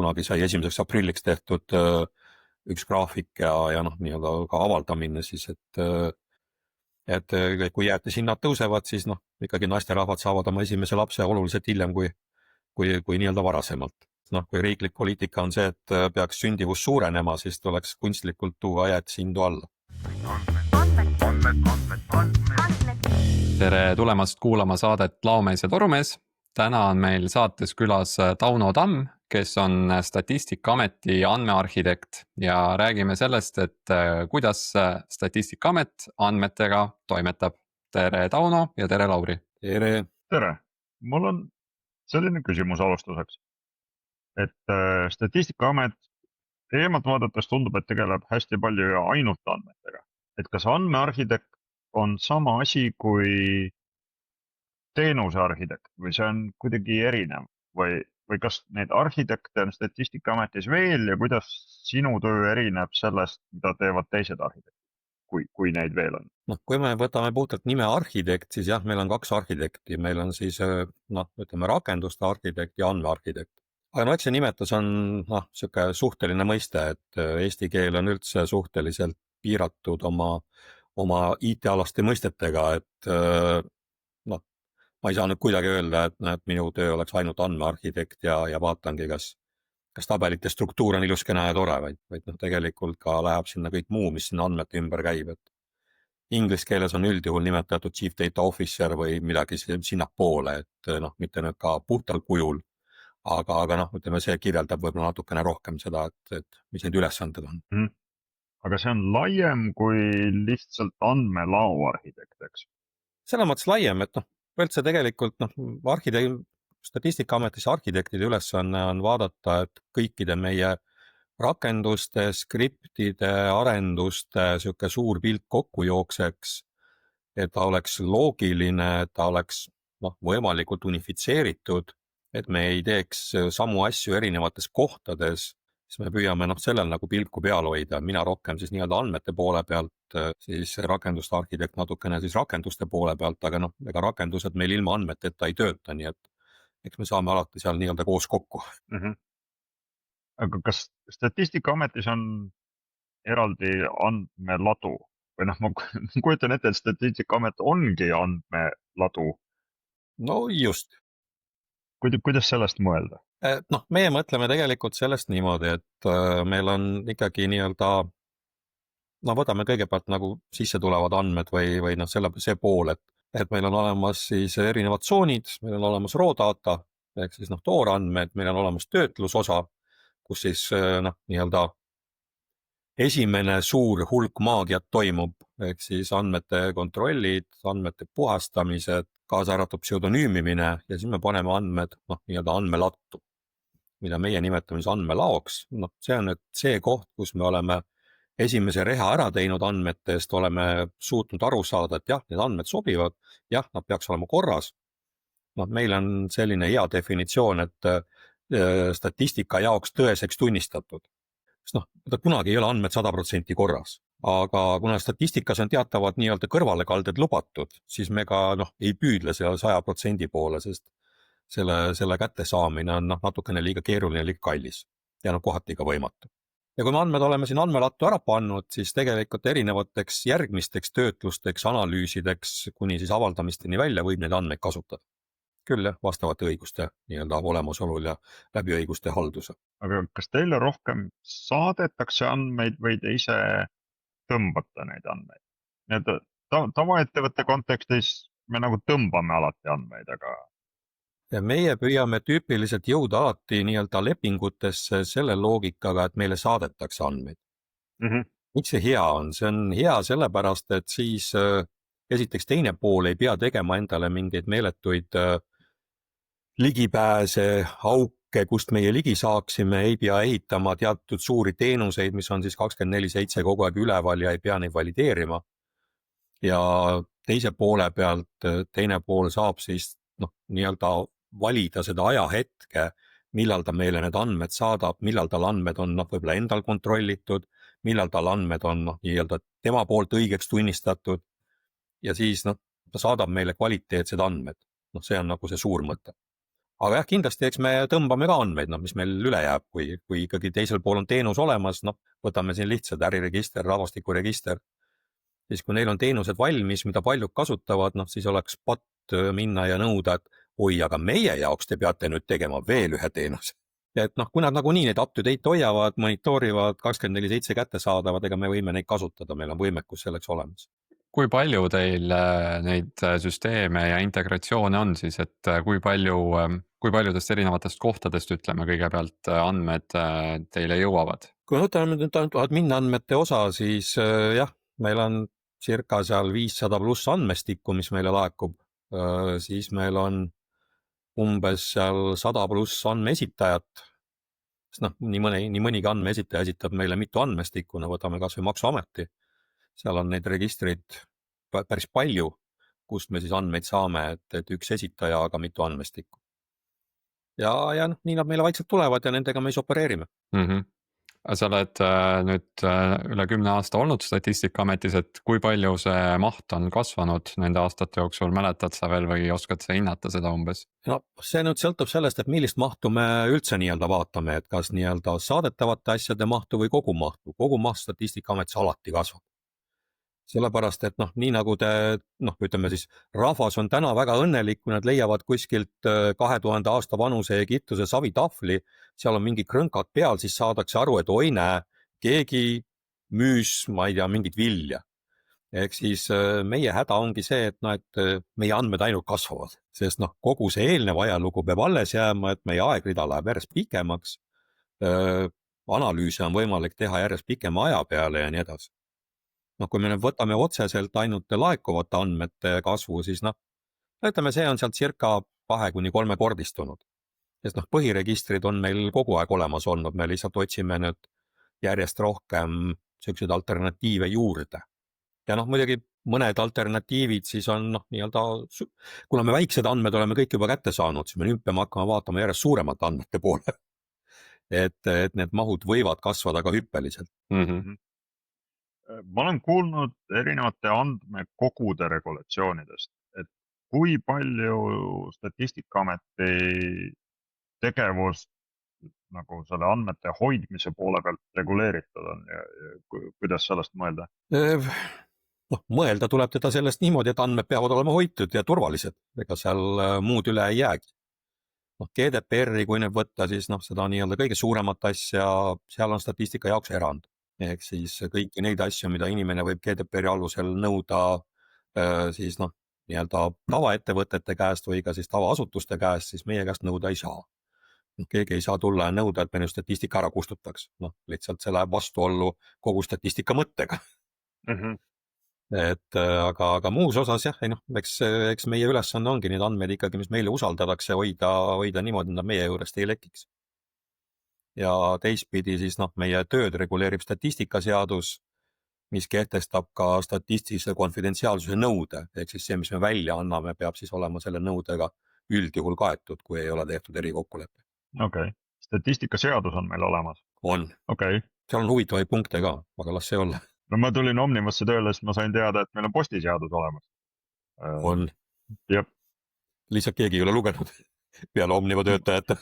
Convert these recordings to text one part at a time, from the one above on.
kunagi sai 1. aprilliks tehtud üks graafik ja nii-öelda ka avaldamine siis, et kui jäätishinnad tõusevad, siis ikkagi naisterahvad saavad oma esimese lapse oluliselt hiljem kui nii-öelda varasemalt. Kui riiklik poliitika on see, et peaks sündivus suurenema, siis tuleks kunstlikult tuua jäätishindu alla. Tere tulemast kuulama saadet Laomees ja torumees. Täna on meil saates külas Tauno Tamm, kes on Statistikaameti andmearhitekt ja räägime sellest, et kuidas Statistikaamet andmetega toimetab. Tere Tauno ja tere Lauri. Tere. Tere. Mul on selline küsimus alustuseks, et Statistikaamet eemalt vaadates tundub, et tegeleb hästi palju ja ainult andmetega. Et kas andmearhitekt on sama asi kui teenusearhitekt või see on kuidagi erinev või kas neid arhitekte on Statistikaametis veel ja kuidas sinu töö erineb sellest, mida teevad teised arhitektid, kui neid veel on? Kui me võtame puhtalt nime arhitekt, siis jah, meil on 2 arhitekti. Meil on siis, ütleme, rakenduste arhitekt ja andmearhitekt. Aga eks see nimetus on siuke suhteline mõiste, et eesti keel on üldse suhteliselt piiratud oma IT-alaste mõistetega, et ma ei saa nüüd kuidagi öelda, et minu töö oleks ainult andmearhitekt ja vaatangi, kas tabelite struktuur on ilus, kena ja tore, vaid tegelikult ka läheb sinna kõik muu, mis sinna andmete ümber käib. Inglise keeles on üldjuhul nimetatud Chief Data Officer või midagi sinnapoole, et mitte nüüd ka puhtal kujul, aga ütleme, see kirjeldab võib-olla natukene rohkem seda, et mis need ülesanded on. Aga see on laiem kui lihtsalt andmelao arhitekt, eks? Selles mõttes laiem, et üldse tegelikult Statistikaametis arhitektide ülesanne on vaadata, et kõikide meie rakenduste, skriptide, arenduste siuke suur pilt kokku jookseks, et ta oleks loogiline, et ta oleks võimalikult unifitseeritud, et me ei teeks samu asju erinevates kohtades, siis me püüame sellel nagu pilku peal hoida. Mina rohkem siis nii-öelda andmete poole pealt, siis rakenduste arhitekt natukene siis rakenduste poole pealt, aga ega rakendused meil ilma andmeteta ei tööta, nii et eks me saame alati seal nii-öelda koos kokku. Aga kas Statistikaametis on eraldi andmeladu? Või ma kujutan ette, et Statistikaamet ongi andmeladu. No just. Kuidas sellest mõelda? Meie mõtleme tegelikult sellest niimoodi, et meil on ikkagi nii-öelda, võtame kõigepealt nagu sisse tulevad andmed või see pool, et meil on olemas siis erinevad tsoonid, meil on olemas raw data, ehk siis toorandmed, meil on olemas töötlusosa, kus siis nii-öelda esimene suur hulk maagiat toimub, ehk siis andmete kontrollid, andmete puhastamised, kaasa arvatud pseudonüümimine ja siis me paneme andmed nii-öelda andmelattu, mida meie nimetame andmelaoks. See on nüüd see koht, kus me oleme esimese reha ära teinud andmetest, oleme suutnud aru saada, et jah, need andmed sobivad, jah, nad peaks olema korras. Meil on selline hea definitsioon, et statistika jaoks tõeseks tunnistatud. Kunagi ei ole andmed 100% korras, aga kuna statistikas on teatavad nii-öelda kõrvalekalded lubatud, siis me ka ei püüdle selle 100% poole, sest selle kättesaamine on natukene liiga keeruline, liiga kallis ja kohati ka võimatu. Ja kui me andmed oleme siin andmelattu ära pannud, siis tegelikult erinevateks järgmisteks töötlusteks, analüüsideks kuni siis avaldamisteni välja võib neid andmeid kasutada. Küll jah, vastavate õiguste nii-öelda olemasolul ja läbi õiguste halduse. Aga kas teile rohkem saadetakse andmeid või te ise tõmbate neid andmeid? Tavaettevõtte kontekstis me nagu tõmbame alati andmeid, aga... Ja meie püüame tüüpiliselt jõuda alati nii-öelda lepingutesse selle loogikaga, et meile saadetakse andmeid. Miks see hea on? See on hea sellepärast, et siis esiteks teine pool ei pea tegema endale mingeid meeletuid ligipääse, auke, kust meie ligi saaksime, ei pea ehitama teatud suuri teenuseid, mis on siis 24/7 kogu aeg üleval ja ei pea neid valideerima. Ja teise poole pealt, teine pool saab siis nii-öelda valida seda ajahetke, millal ta meile need andmed saadab, millal tal andmed on võib-olla endal kontrollitud, millal tal andmed on nii-öelda tema poolt õigeks tunnistatud ja siis ta saadab meile kvaliteetsed andmed. See on nagu see suur mõte. aga jah, kindlasti eks me tõmbame ka andmeid, mis meil üle jääb, kui ikkagi teisel pool on teenus olemas, võtame siin lihtsalt äriregister, rahvastikuregister, siis kui neil on teenused valmis, mida paljud kasutavad, siis oleks patt minna ja nõuda, et oi, aga meie jaoks te peate nüüd tegema veel ühe teenuse. Ja et kui nad nagunii neid up to date hoiavad, monitoorivad 24/7 kättesaadavad, ega me võime neid kasutada, meil on võimekus selleks olemas. Kui palju teil neid süsteeme ja integratsioone on siis, et kui paljudest erinevatest kohtadest, ütleme kõigepealt, andmed teile jõuavad? Kui me võtame nüüd admin-andmete osa, siis jah, meil on circa seal 500 pluss andmestikku, mis meile laekub, siis meil on umbes seal 100 pluss andmeesitajat, sest nii mõnigi andmeesitaja esitab meile mitu andmestikku, võtame kas või Maksuameti, seal on neid registreid päris palju, kust me siis andmeid saame, et üks esitaja, aga mitu andmestikku. Ja nii nad meile vaikselt tulevad ja nendega me siis opereerime. Sa oled nüüd üle 10 aasta olnud Statistikaametis, et kui palju see maht on kasvanud nende aastate jooksul, mäletad sa veel või oskad sa hinnata seda umbes? See nüüd sõltub sellest, et millist mahtu me üldse vaatame, et kas saadetavate asjade mahtu või kogumahtu. Kogumaht Statistikaametis alati kasvab. Sellepärast, et nii nagu ütleme siis, rahvas on täna väga õnnelik, kui nad leiavad kuskilt 2000 aasta vanuse Egiptuse savitahvli, seal on mingid krõnkad peal, siis saadakse aru, et oi näe, keegi müüs, ma ei tea, mingit vilja. Ehk siis meie häda ongi see, et meie andmed ainult kasvavad, sest kogu see eelnev ajalugu peab alles jääma, et meie aegrida läheb järjest pikemaks, analüüse on võimalik teha järjest pikema aja peale ja nii edasi. Kui me nüüd võtame otseselt ainult laekuvate andmete kasvu, siis ütleme, see on sealt circa 2-3 kordistunud. Sest põhiregistrid on meil kogu aeg olemas olnud, me lihtsalt otsime nüüd järjest rohkem selliseid alternatiive juurde. Ja muidugi mõned alternatiivid siis on kuna me väiksed andmed oleme kõik juba kätte saanud, siis me nüüd peame hakkama vaatama järjest suuremate andmete poole. Et need mahud võivad kasvada ka hüppeliselt. Ma olen kuulnud erinevate andmekogude regulatsioonidest, et kui palju Statistikaameti tegevust selle andmete hoidmise poole pealt reguleeritud on ja kuidas sellest mõelda? Mõelda tuleb teda sellest niimoodi, et andmed peavad olema hoitud ja turvalised, ega seal muud üle ei jäägi. GDPR-i, kui nüüd võtta, siis seda kõige suuremat asja, seal on statistika jaoks erand. Ehk siis kõiki neid asju, mida inimene võib GDPR-i alusel nõuda siis tavaettevõtete käest või ka siis tavaasutuste käest, siis meie käest nõuda ei saa. Keegi ei saa tulla ja nõuda, et me statistika ära kustutaks. Lihtsalt see läheb vastuollu kogu statistika mõttega. Aga muus osas jah, eks meie ülesanne ongi neid andmeid ikkagi, mis meile usaldatakse, hoida niimoodi, et nad meie juurest ei lekiks. Ja teistpidi siis meie tööd reguleerib statistikaseadus, mis kehtestab ka statistilise konfidentsiaalsuse nõude, ehk siis see, mis me välja anname, peab siis olema selle nõudega üldjuhul kaetud, kui ei ole tehtud erikokkulepe. Okei. Statistikaseadus on meil olemas? On. Okei. Seal on huvitavaid punkte ka, aga las see olla. No ma tulin Omnivasse tööle, sest ma sain teada, et meil on postiseadus olemas. On. Jep. Lihtsalt keegi ei ole lugenud peale Omniva töötajate.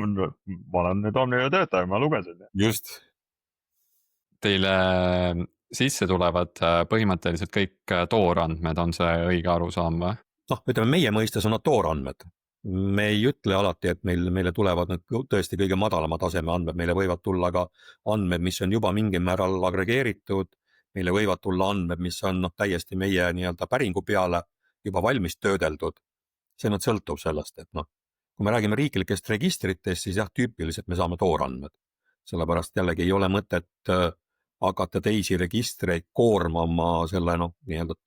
Ma olen nüüd Omniva töötaja, ma lugesin. Just. Teile sisse tulevad põhimõtteliselt kõik toorandmed, on see õige arusaam või? Ütleme, meie mõistes on nad toorandmed. Me ei ütle alati, et meile tulevad need tõesti kõige madalama taseme andmed, meile võivad tulla ka andmed, mis on juba mingil määral agregeeritud, meile võivad tulla andmed, mis on täiesti meie päringu peale juba valmis töödeldud. See nüüd sõltub sellest, et kui me räägime riiklikest registritest, siis jah, tüüpiliselt me saame toorandmed. Sellepärast jällegi ei ole mõtet hakata teisi registreid koormama selle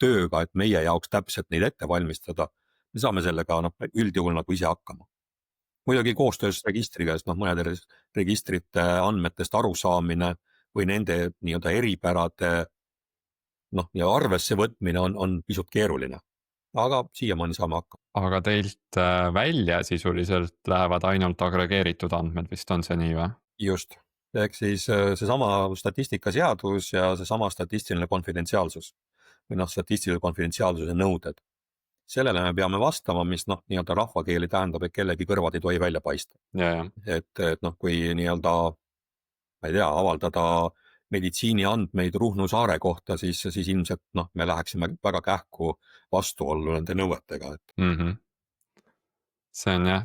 tööga, et meie jaoks täpselt neid ette valmistada. Me saame sellega üldjuhul ise hakkama. Muidugi koostöös registriga, sest mõnede registrite andmetest arusaamine või nende eripärade ja arvesse võtmine on pisut keeruline. Aga siiamaani saame hakkama. Aga teilt välja sisuliselt lähevad ainult agregeeritud andmed, vist on see nii või? Just. Ehk siis seesama statistikaseadus ja seesama statistiline konfidentsiaalsus või statistilise konfidentsiaalsuse nõuded. sellele me peame vastama, mis noh, nii-öelda rahvakeeli tähendab, et kellegi kõrvad ei tohi välja paista. ja, et noh, kui nii-öelda, ma ei tea, avaldada meditsiiniandmeid Ruhnu saare kohta, siis ilmselt noh, me läheksime väga kähku vastuollu nende nõuetega, et see on jah,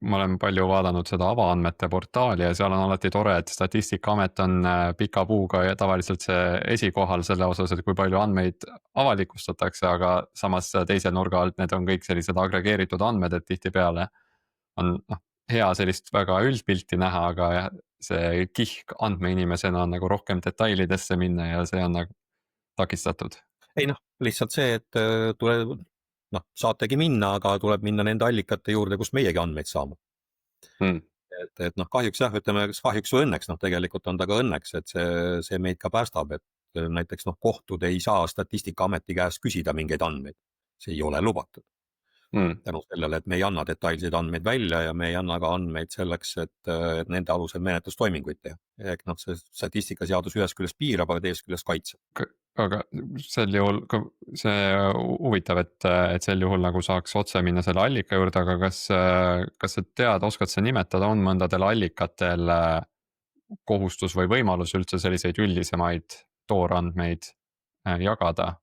ma olen palju vaadanud seda avaandmete portaali ja seal on alati tore, et Statistikaamet on pika puuga ja tavaliselt see esikohal selle osas, et kui palju andmeid avalikustatakse, aga samas teise nurga alt need on kõik sellised agregeeritud andmed, et tihtipeale on hea sellist väga üldpilti näha, aga jah, see kihk andmeinimesena on nagu rohkem detailidesse minna ja see on nagu takistatud. ei noh, lihtsalt see, et tuleb, noh, saategi minna, aga tuleb minna nende allikate juurde, kust meiegi andmeid saame. et noh, kahjuks jah, ütleme, kas kahjuks või õnneks, noh, tegelikult on ta ka õnneks, et see meid ka päästab, et näiteks noh, kohtud ei saa Statistikaameti käest küsida mingeid andmeid. See ei ole lubatud. Tänu sellele, et me ei anna detailseid andmeid välja ja me ei anna ka andmeid selleks, et nende alusel menetlustoiminguid teha. Ehk noh, see statistikaseadus ühest küljest piirab, aga teisest küljest kaitseb. Aga sel juhul, see huvitav, et sel juhul nagu saaks otse minna selle allika juurde, aga kas sa tead, oskad sa nimetada, on mõndadel allikatel kohustus või võimalus üldse selliseid üldisemaid toorandmeid jagada?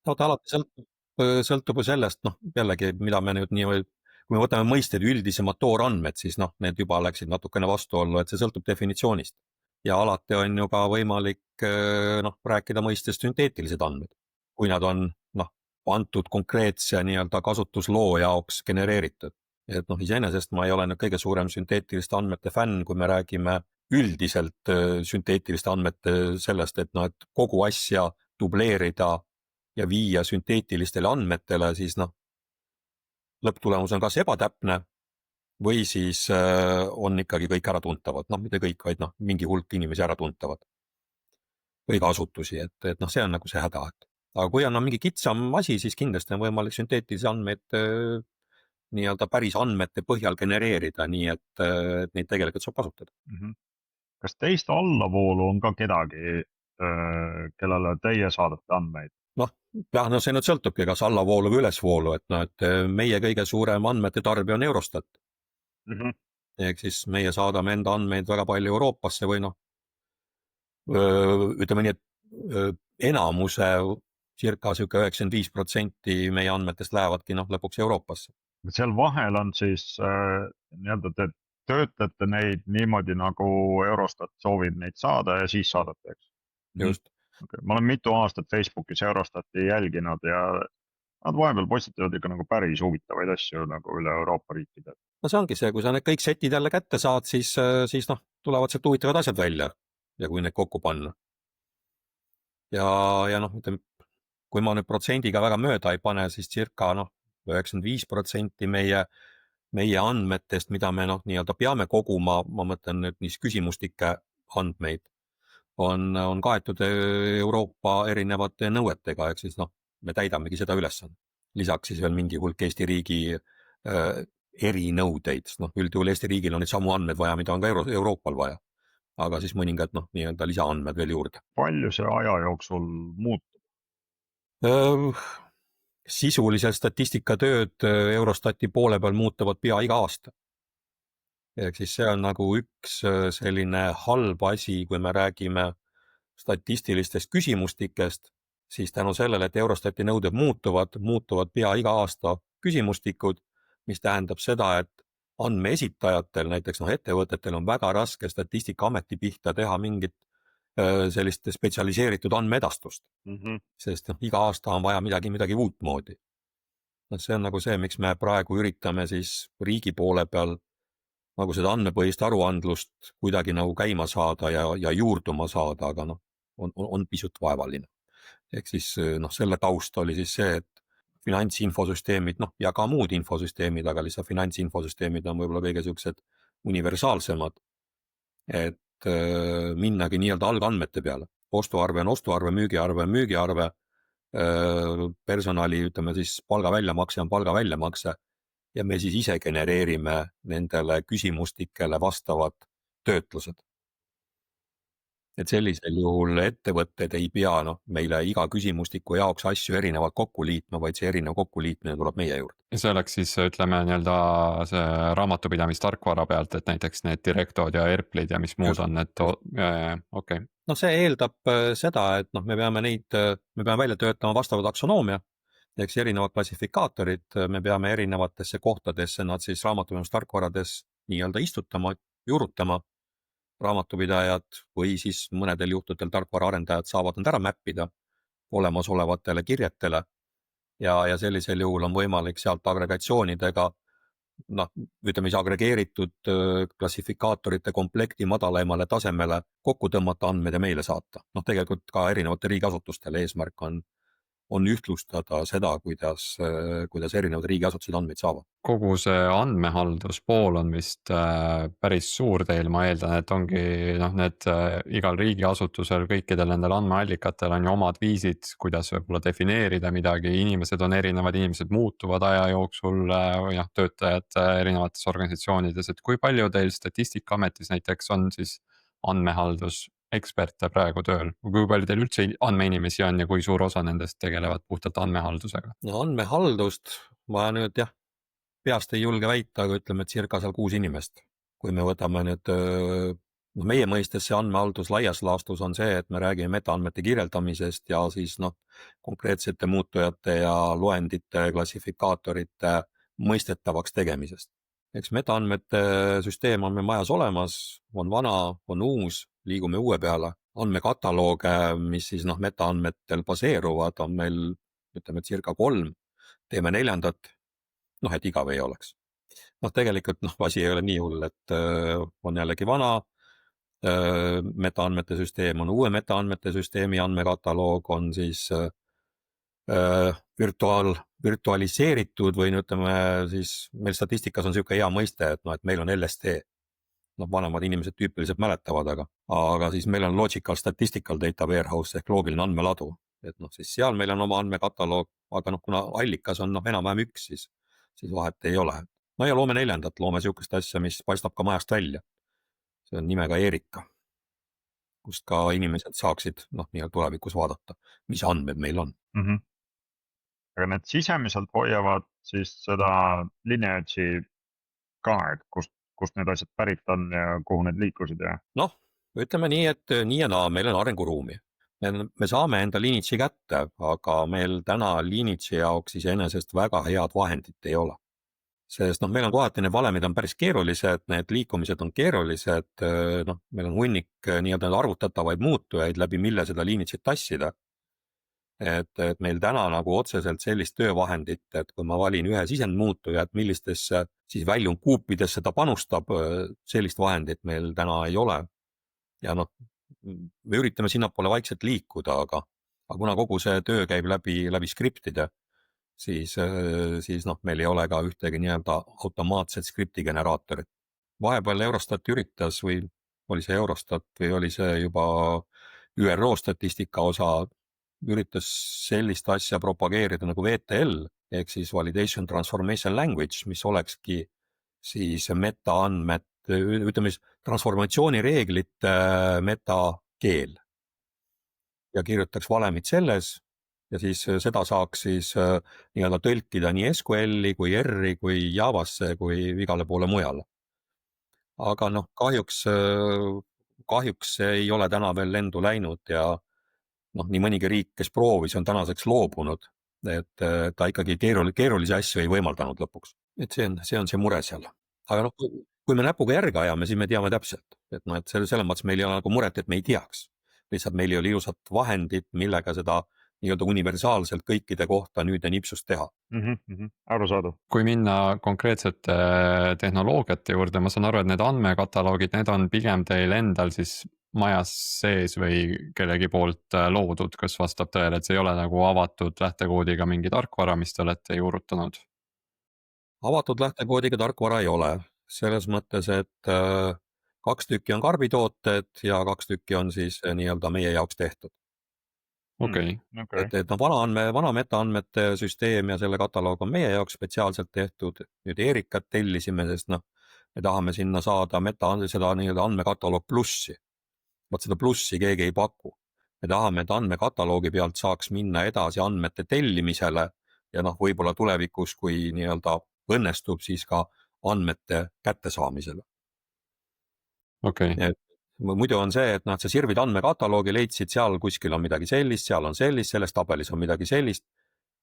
No ta alati sõltub ju sellest, noh, jällegi, mida me nüüd nii, kui me võtame mõisted üldisemad toorandmed, siis noh, need juba läksid natukene vastuollu, et see sõltub definitsioonist. Ja alati on ju ka võimalik noh, rääkida mõistest sünteetilised andmed, kui nad on noh, antud konkreetse nii-öelda kasutusloo jaoks genereeritud. Et noh, iseenesest ma ei ole nüüd kõige suurem sünteetiliste andmete fänn, kui me räägime üldiselt sünteetiliste andmete sellest, et noh, et kogu asja dubleerida ja viia sünteetilistele andmetele, siis noh, lõpptulemus on kas ebatäpne või siis on ikkagi kõik äratuntavad, noh, mitte kõik, vaid noh, mingi hulk inimesi äratuntavad või ka asutusi, et noh, see on nagu see häda. Aga kui on mingi kitsam asi, siis kindlasti on võimalik sünteetilisi andmeid nii-öelda päris andmete põhjal genereerida, nii et neid tegelikult saab kasutada. Kas teist allavoolu on ka kedagi, kellele teie saadate andmeid? Noh, see nüüd sõltubki, kas allavoolu või ülesvoolu, et noh, et meie kõige suurem andmete tarbija on Eurostat. Ehk siis meie saadame enda andmeid väga palju Euroopasse või noh, ütleme nii, et enamuse circa 95% meie andmetest lähevadki noh, lõpuks Euroopasse. Seal vahel on siis nii-öelda te töötate neid niimoodi, nagu Eurostat soovib neid saada ja siis saadate, eks? Just. Okay. Ma olen mitu aastat Facebookis Eurostati jälginud ja nad vahepeal postitavad ikka nagu päris huvitavaid asju nagu üle Euroopa riikide. No see ongi see, kui sa need kõik setid jälle kätte saad, siis noh, tulevad sealt huvitavad asjad välja ja kui need kokku panna. Ja noh, ütleme, kui ma nüüd protsendiga väga mööda ei pane, siis circa noh, 95% meie andmetest, mida me noh, nii-öelda peame koguma, ma mõtlen nüüd niis küsimustike andmeid, on kaetud Euroopa erinevate nõuetega, ehk siis noh, me täidamegi seda ülesannet. Lisaks siis veel mingi hulk Eesti riigi erinõudeid, noh, üldjuhul Eesti riigil on neid samu andmeid vaja, mida on ka Euroopal vaja, aga siis mõningad noh, nii-öelda lisaandmed veel juurde. Palju see aja jooksul muutub? Sisuliselt statistikatööd Eurostati poole peal muutuvad pea iga aasta. Ehk siis see on nagu üks selline halb asi, kui me räägime statistilistest küsimustikest, siis tänu sellele, et Eurostati nõuded muutuvad pea iga aasta küsimustikud, mis tähendab seda, et andmeesitajatel, näiteks noh, ettevõtetel on väga raske Statistikaameti pihta teha mingit sellist spetsialiseeritud andmeedastust, sest noh, iga aasta on vaja midagi uut moodi. See on nagu see, miks me praegu üritame siis riigi poole peal nagu seda andmepõhist aruandlust kuidagi nagu käima saada ja juurduma saada, aga noh, on pisut vaevaline. Ehk siis noh, selle taust oli siis see, et finantsinfosüsteemid, noh, ja ka muud infosüsteemid, aga lihtsalt finantsinfosüsteemid on võib-olla kõige siuksed universaalsemad, et minnagi nii-öelda algandmete peale. Ostuarve on ostuarve, müügiarve on müügiarve, personali, ütleme siis palga väljamakse on palga väljamakse ja me siis ise genereerime nendele küsimustikele vastavad töötlused. et sellisel juhul ettevõtted ei pea meile iga küsimustiku jaoks asju erinevalt kokku liitma, vaid see erinev kokkuliitmine tuleb meie juurde. ja see oleks siis ütleme nii-öelda see raamatupidamistarkvara pealt, et näiteks need Directod ja Erplid ja mis muud Just, on, et okei. see eeldab seda, et me peame välja töötama vastava taksonoomia, eks erinevad klassifikaatorid, me peame erinevatesse kohtadesse nad siis raamatupidamistarkvarades nii-öelda istutama, juurutama. Raamatupidajad või siis mõnedel juhtudel tarkvaraarendajad saavad nad ära mäppida olemasolevatele kirjetele ja sellisel juhul on võimalik sealt agregatsioonidega, ütleme siis agregeeritud klassifikaatorite komplekti madalaimale tasemele kokku tõmmata andmed ja meile saata. Tegelikult ka erinevate riigiasutustele eesmärk on ühtlustada seda, kuidas erinevad riigiasutused andmeid saavad. Kogu see andmehalduspool on vist päris suur teil, ma eeldan, et ongi need igal riigiasutusel, kõikidel nendel andmeallikatel on ju omad viisid, kuidas võib-olla defineerida midagi, inimesed on erinevad, inimesed muutuvad aja jooksul või töötajad erinevates organisatsioonides, et kui palju teil Statistikaametis näiteks on siis andmehalduseksperte praegu tööl, kui palju teil üldse andmeinimesi on ja kui suur osa nendest tegelevad puhtalt andmehaldusega? Andmehaldust ma nüüd peast ei julge väita, aga ütleme, et circa seal 6 inimest. Kui me võtame nüüd, meie mõistes see andmehaldus laias laastus on see, et me räägime metaandmete kirjeldamisest ja siis konkreetsete muutujate ja loendite, klassifikaatorite mõistetavaks tegemisest. Eks metaandmete süsteem on meil majas olemas, on vana, on uus, liigume uue peale. Andmekatalooge, mis siis metaandmetel baseeruvad, on meil ütleme circa 3, teeme 4. Et igav ei oleks. Tegelikult asi ei ole nii hull, et on jällegi vana metaandmete süsteem, on uue metaandmete süsteemi andmekataloog, on siis virtualiseeritud või ütleme siis, meil statistikas on niisugune hea mõiste, et meil on LSD. Vanemad inimesed tüüpiliselt mäletavad, aga siis meil on Logical Statistical Data Warehouse ehk loogiline andmeladu. Et siis seal meil on oma andmekataloog, aga kuna allikas on enam-vähem üks, siis vahet ei ole. Ja loome 4, loome niisugust asja, mis paistab ka majast välja. See on nimega Erika, kust ka inimesed saaksid tulevikus vaadata, mis andmed meil on. Aga need sisemiselt hoiavad siis seda lineage'i ka, et kust need asjad pärit on ja kuhu need liikusid ja? Ütleme nii, et nii ja naa, meil on arenguruumi. Me saame enda lineage'i kätte, aga meil täna lineage'i jaoks iseenesest väga head vahendit ei ole. Sest meil on kohati need valemid on päris keerulised, need liikumised on keerulised, meil on hunnik nii-öelda arvutatavaid muutujaid, läbi mille seda lineage'it tassida. Et meil täna otseselt sellist töövahendit, et kui ma valin ühe sisendmuutuja, et millistesse siis väljundkuupidesse ta panustab, sellist vahendit meil täna ei ole. Ja me üritame sinnapoole vaikselt liikuda, aga kuna kogu see töö käib läbi skriptide, siis meil ei ole ka ühtegi nii-öelda automaatset skripti generaatorit. Vahepeal Eurostat üritas või oli see Eurostat või oli see juba ÜRO statistika osa, üritas sellist asja propageerida nagu VTL ehk siis Validation Transformation Language, mis olekski siis metaandmed, ütleme siis transformatsioonireeglite metakeel ja kirjutaks valemid selles ja siis seda saaks siis nii-öelda tõlkida nii SQL-i kui R-i kui Javasse kui igale poole mujale. Aga kahjuks ei ole täna veel lendu läinud ja nii mõnigi riik, kes proovis, on tänaseks loobunud, et ta ikkagi keerulisi asju ei võimaldanud lõpuks. Et see on see mure seal. Aga kui me näpuga järge ajame, siis me teame täpselt, et selles mõttes meil ei ole nagu muret, et me ei teaks. Lihtsalt meil ei ole ilusat vahendit, millega seda nii-öelda universaalselt kõikide kohta nüüd ja nipsust teha. Arusaadav. Kui minna konkreetsete tehnoloogiate juurde, ma saan aru, et need andmekataloogid, need on pigem teil endal siis majas sees või kellegi poolt loodud, kas vastab tõele, et see ei ole nagu avatud lähtekoodiga mingi tarkvara, mis te olete juurutanud? Avatud lähtekoodiga tarkvara ei ole, selles mõttes, et 2 tükki on karbitooted ja 2 tükki on siis nii-öelda meie jaoks tehtud. Okay. Et vana metaandmete süsteem ja selle kataloog on meie jaoks spetsiaalselt tehtud. Nüüd Erikat tellisime, sest me tahame sinna saada seda nii-öelda andmekataloog plussi. vot seda plussi keegi ei paku. Me tahame, et andmekataloogi pealt saaks minna edasi andmete tellimisele ja noh, võib-olla tulevikus, kui nii-öelda õnnestub, siis ka andmete kättesaamisele. okei , Et muidu on see, et noh, et sa sirvid andmekataloogi, leidsid seal kuskil on midagi sellist, seal on sellist, selles tabelis on midagi sellist.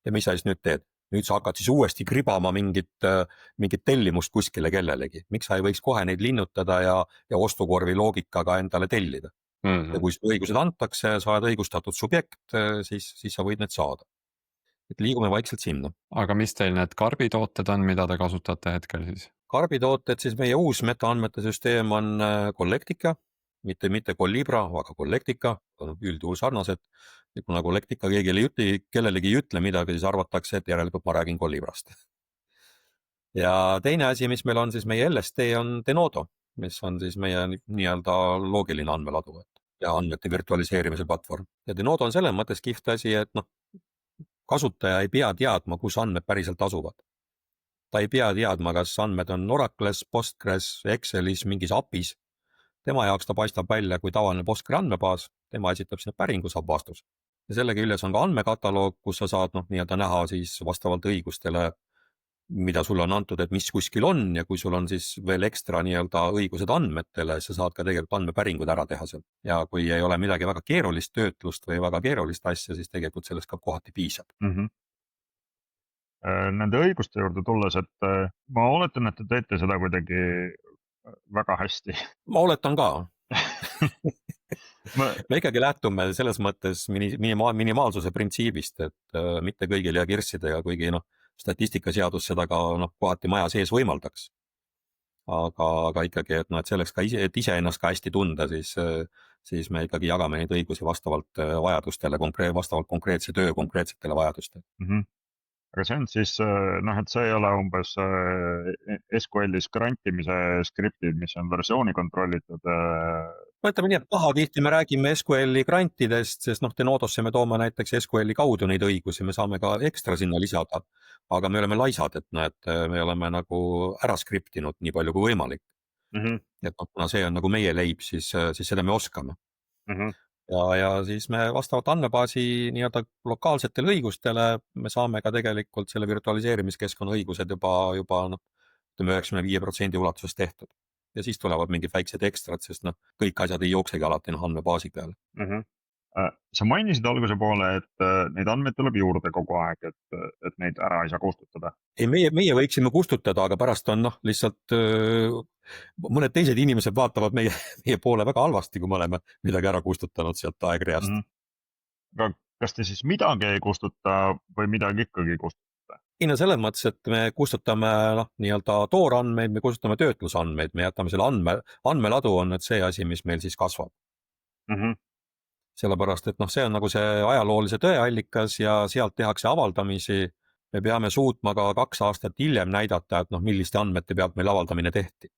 Ja mis sa siis nüüd teed? Nüüd sa hakkad siis uuesti kribama mingit tellimust kuskile kellelegi. Miks sa ei võiks kohe neid linnutada ja ostukorvi loogikaga endale tellida? Ja kui õigused antakse, sa oled õigustatud subjekt, siis sa võid need saada. Et liigume vaikselt sinna. aga mis teil need karbitooted on, mida te kasutate hetkel siis? Karbitooted, siis meie uus metaandmete süsteem on Collectica, mitte Collibra, aga Collectica, on üldjuhul sarnased. Ja kuna Collectica kellelegi ei ütle midagi, siis arvatakse, et järelikult ma räägin Collibrast. Ja teine asi, mis meil on, siis meie LSD on Denodo, mis on siis meie nii-öelda loogiline andmeladu ja andmete virtualiseerimise platvorm. Ja Denodo on selles mõttes kihvt asi, et noh, kasutaja ei pea teadma, kus andmed päriselt asuvad. Ta ei pea teadma, kas andmed on Oracles, Postgres, Excelis, mingis APIs. Tema jaoks ta paistab välja kui tavaline Postgre andmebaas, tema esitab sinna päringu, saab vastus. Ja selle küljes on ka andmekataloog, kus sa saad nii-öelda näha siis vastavalt õigustele, mida sulle on antud, et mis kuskil on ja kui sul on siis veel ekstra nii-öelda õigused andmetele, sa saad ka tegelikult andmepäringud ära teha seal. Ja kui ei ole midagi väga keerulist töötlust või väga keerulist asja, siis tegelikult sellest ka kohati piisab. Nende õiguste juurde tulles, et ma oletan, et te teete seda kuidagi väga hästi. Ma oletan ka. Me ikkagi lähtume selles mõttes minimaalsuse printsiibist, et mitte kõigil ja kirssidega, kuigi statistikaseadus seda ka kohati maja sees võimaldaks. Aga ikkagi, et selleks ka et ise ennast ka hästi tunda, siis me ikkagi jagame neid õigusi vastavalt vajadustele, vastavalt konkreetse töö konkreetsetele vajadustele. Aga see on siis, et see ei ole umbes SQL-is grantimise skriptid, mis on versiooni kontrollitud. Ütleme nii, et pahatihti me räägime SQL-i grantidest, sest Denodosse me toome näiteks SQL-i kaudu neid õigusi, me saame ka ekstra sinna lisada, aga me oleme laisad, et me oleme nagu ära skriptinud nii palju kui võimalik. Et kuna see on nagu meie leib, siis seda me oskame. Ja siis me vastavalt andmebaasi nii-öelda lokaalsetele õigustele me saame ka tegelikult selle virtualiseerimiskeskkonna õigused juba 95% ulatuses tehtud. Ja siis tulevad mingid väiksed ekstrad, sest kõik asjad ei jooksegi alati andmebaasi peale. Sa mainisid alguse poole, et neid andmeid tuleb juurde kogu aeg, et neid ära ei saa kustutada. Ei, meie võiksime kustutada, aga pärast on lihtsalt mõned teised inimesed vaatavad meie poole väga halvasti, kui me oleme midagi ära kustutanud sealt aegreast. Aga kas te siis midagi ei kustuta või midagi ikkagi kustutate? Ei, selles mõttes, et me kustutame nii-öelda toorandmeid, me kustutame töötlusandmeid, me jätame selle andmeladu on nüüd see asi, mis meil siis kasvab. Sellepärast, et see on nagu see ajaloolise tõeallikas ja sealt tehakse avaldamisi. Me peame suutma ka 2 aastat hiljem näidata, et milliste andmete pealt meil avaldamine tehti.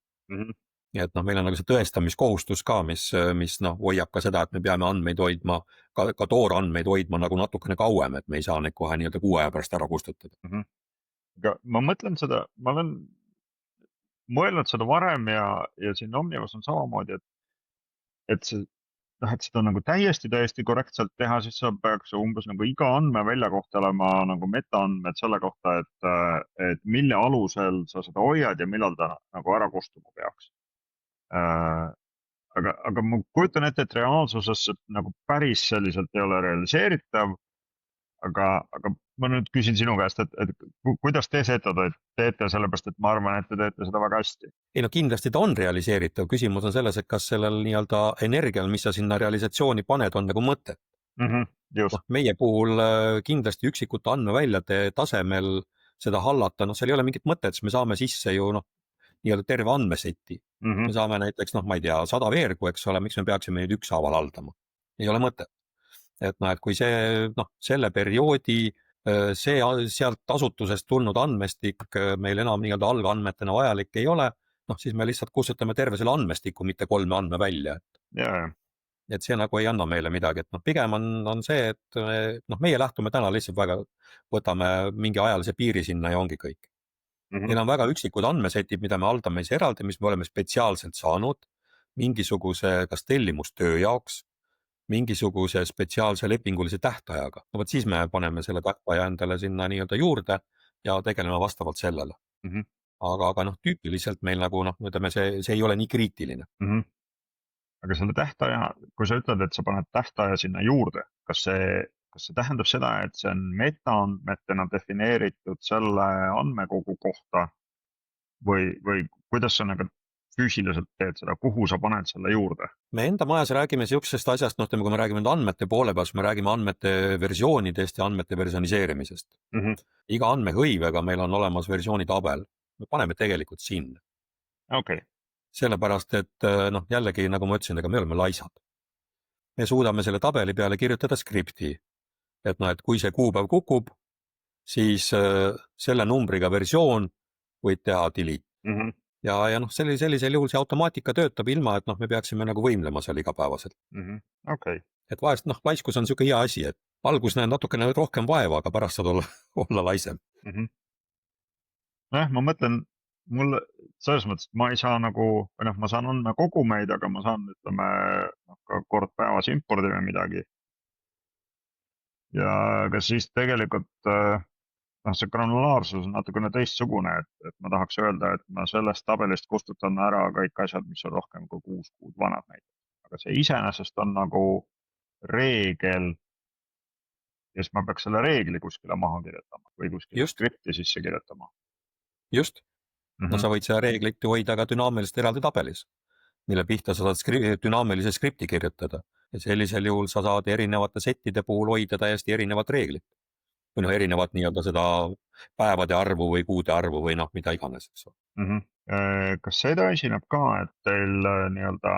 Et meil on nagu see tõestamiskohustus ka, mis hoiab ka seda, et me peame andmeid hoidma, ka toorandmeid hoidma nagu natukene kauem, et me ei saa neid kohe nii-öelda 6 aja pärast ära kustutada. Aga ma mõtlen seda, ma olen mõelnud seda varem ja siin Omnivas on samamoodi, et seda nagu täiesti korrektselt teha, siis sa peaks umbes nagu iga andme välja kohta olema nagu metaandmed selle kohta, et mille alusel sa seda hoiad ja millal ta nagu ära kustuma peaks. Aga ma kujutan ette, et reaalsuses nagu päris selliselt ei ole realiseeritav, aga ma nüüd küsin sinu käest, et kuidas te seda teete, sellepärast, et ma arvan, et te teete seda väga hästi. Ei, kindlasti ta on realiseeritav. Küsimus on selles, et kas sellel nii-öelda energial, mis sa sinna realisatsiooni paned, on nagu mõte. Meie puhul kindlasti üksikute andmeväljade tasemel seda hallata, seal ei ole mingit mõtet, sest me saame sisse ju nii-öelda terve andmeseti. Me saame näiteks, ma ei tea, 100 veergu, eks ole, miks me peaksime neid ükshaaval haldama. Ei ole mõtet. Et kui selle perioodi sealt asutusest tulnud andmestik meil enam nii-öelda algandmetena vajalik ei ole, siis me lihtsalt kustutame terve selle andmestiku, mitte 3 andmevälja. Et see nagu ei anna meile midagi, et pigem on see, et meie lähtume täna lihtsalt võtame mingi ajalise piiri sinna ja ongi kõik. Meil on väga üksikud andmesetid, mida me haldame eraldi, mis me oleme spetsiaalselt saanud mingisuguse kas tellimustöö jaoks, mingisuguse spetsiaalse lepingulise tähtajaga. No vot siis me paneme selle tähtaja endale sinna nii-öelda juurde ja tegeleme vastavalt sellele. Aga noh, tüüpiliselt meil nagu noh, ütleme see ei ole nii kriitiline. Aga selle tähtaja, kui sa ütled, et sa paned tähtaja sinna juurde, kas see tähendab seda, et see on metaandmetena defineeritud selle andmekogu kohta või kuidas sa nagu füüsiliselt teed seda, kuhu sa paned selle juurde? Me enda majas räägime siuksest asjast, noh, kui me räägime andmete poole peal, siis me räägime andmete versioonidest ja andmete versiooniseerimisest. Iga andmehõivega meil on olemas versioonitabel. Me paneme tegelikult sinna. Okay. Sellepärast, et noh, jällegi, nagu ma ütlesin, ega me oleme laisad. Me suudame selle tabeli peale kirjutada skripti, et noh, et kui see kuupäev kukub, siis selle numbriga versioon võid teha delete. Ja noh, sellisel juhul see automaatika töötab ilma, et noh, me peaksime nagu võimlema seal igapäevaselt. Okay. Et vahest noh, laiskus on siuke hea asi, et algus näed natukene rohkem vaeva, aga pärast saad olla laisem. Ma mõtlen, mul selles mõttes, et ma ei saa nagu, või noh, ma saan andmekogumeid, aga ma saan, ütleme, ka kord päevas impordime midagi. Ja kas siis tegelikult see granulaarsus on natukene teistsugune, et ma tahaks öelda, et ma sellest tabelist kustutan ära kõik asjad, mis on rohkem kui 6 kuud vanad näiteks. Aga see iseenesest on nagu reegel ja siis ma peaks selle reegli kuskile maha kirjutama või kuskile skripti sisse kirjutama. Just. No sa võid seda reeglit hoida ka dünaamiliselt eraldi tabelis, mille pihta sa saad dünaamilise skripti kirjutada. Ja sellisel juhul sa saad erinevate settide puhul hoida täiesti erinevat reeglit. Või noh, erinevat nii-öelda seda päevade arvu või kuude arvu või noh, mida iganes. Kas seda esineb ka, et teil nii-öelda,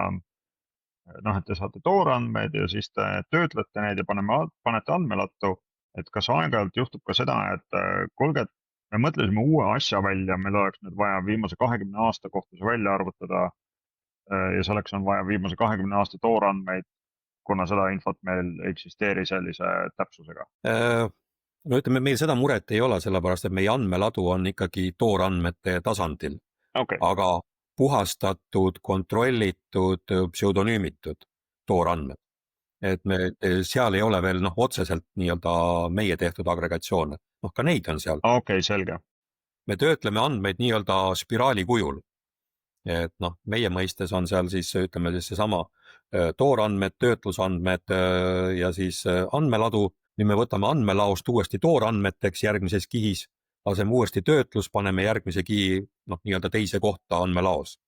noh, et te saate toorandmeid ja siis te töötlete neid ja panete andmelattu, et kas aeg-ajalt juhtub ka seda, et kuulge, me mõtlesime uue asja välja, meil oleks nüüd vaja viimase 20 aasta kohta see välja arvutada ja selleks on vaja viimase 20 aasta toorandmeid, kuna seda infot meil eksisteeri sellise täpsusega? No ütleme, meil seda muret ei ole, sellepärast, et meie andmeladu on ikkagi toorandmete tasandil, aga puhastatud, kontrollitud, pseudonüümitud toorandmed. Et me seal ei ole veel otseselt nii-öelda meie tehtud agregatsioone. Ka neid on seal. Okay, selge. Me töötleme andmeid nii-öelda spiraali kujul. Et meie mõistes on seal siis, ütleme siis seesama toorandmed, töötlusandmed ja siis andmeladu. Nüüd me võtame andmelaost uuesti toorandmeteks järgmises kihis, laseme uuesti töötlus, paneme järgmise kihi nii-öelda teise kohta andmelaos.